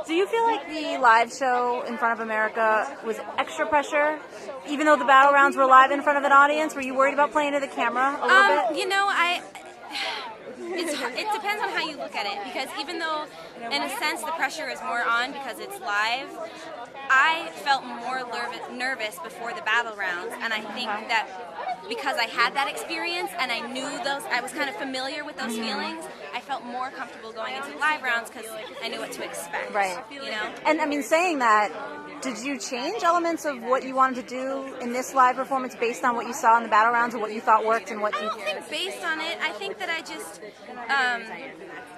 Do you feel like the live show in front of America was extra pressure, even though the battle rounds were live in front of an audience? Were you worried about playing to the camera a little bit? You know, it depends on how you look at it, because even though in a sense the pressure is more on because it's live, I felt more nervous before the battle rounds, and I think that because I had that experience and I knew I was kind of familiar with those feelings, I felt more comfortable going into the live rounds because I knew what to expect. Right. You know? And I mean, saying that, did you change elements of what you wanted to do in this live performance based on what you saw in the battle rounds, or what you thought worked and what you... I don't think based on it. I think that I just,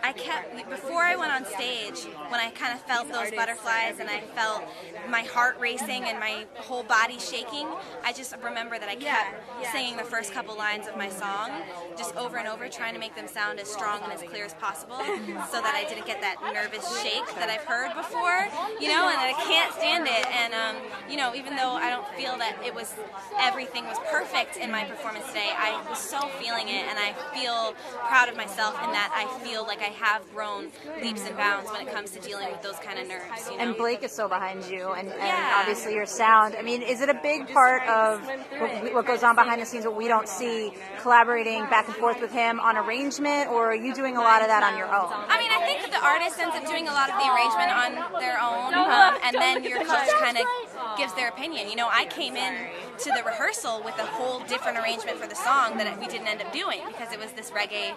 I kept, before I went on stage, when I kind of felt those butterflies and I felt my heart racing and my whole body shaking, I just remember that I kept singing the first couple lines of my song just over and over, trying to make them sound as strong and as clear as possible so that I didn't get that nervous shake that I've heard before, you know, and I can't stand it. And, you know, even though I don't feel that everything was perfect in my performance today, I was so feeling it, and I feel proud of myself in that I feel like I have grown leaps and bounds when it comes to dealing with those kind of nerves, you know? And Blake is so behind you, and obviously your sound. I mean, is it a big part of what goes on behind the scenes, what we don't see, collaborating back and forth with him on arrangement, or are you doing a lot of that on your own? I mean, I think that the artist ends up doing a lot of the arrangement on their own, and then your coach kind of gives their opinion. You know, I came in to the rehearsal with a whole different arrangement for the song that we didn't end up doing because it was this reggae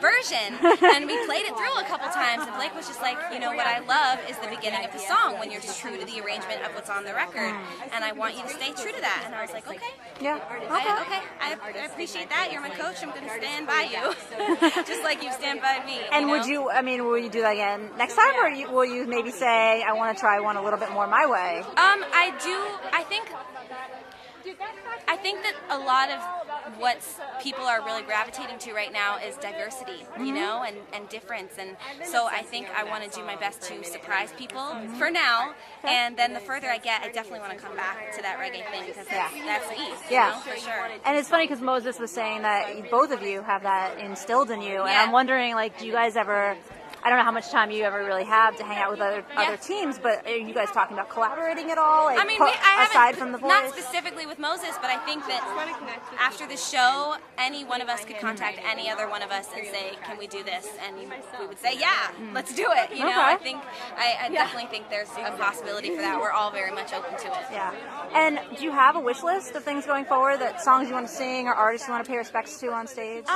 version, and we played it through a couple times, and Blake was just like, you know, what I love is the beginning of the song when you're true to the arrangement of what's on the record, and I want you to stay true to that. And I was like, okay, I appreciate that. You're my coach. I'm going to stand by you, just like you stand by me. And will you do that again next time, or will you maybe say, I want to try one a little bit more my way? I think that a lot of what people are really gravitating to right now is diversity, you know, and difference. And so I think I want to do my best to surprise people for now. And then the further I get, I definitely want to come back to that reggae thing because that's me, you know, for sure. And it's funny because Moses was saying that both of you have that instilled in you. And I'm wondering, like, do you guys ever... I don't know how much time you ever really have to hang out with other teams, but are you guys talking about collaborating at all? Like, I mean, aside from the voice? Not specifically with Moses, but I think that after the show, any one of us could contact any other one of us and say, can we do this? And we would say, yeah, let's do it. You know, I definitely think there's a possibility for that. We're all very much open to it. Yeah. And do you have a wish list of things going forward, that songs you want to sing or artists you want to pay respects to on stage?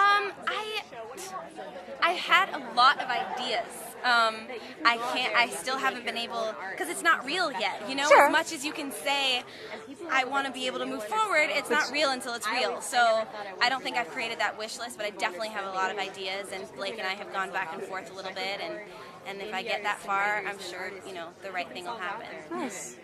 I had a lot of ideas. I still haven't been able, because it's not real yet, you know? Sure. As much as you can say, I want to be able to move forward, it's not real until it's real. So I don't think I've created that wish list, but I definitely have a lot of ideas, and Blake and I have gone back and forth a little bit, and if I get that far, I'm sure, you know, the right thing will happen. Nice.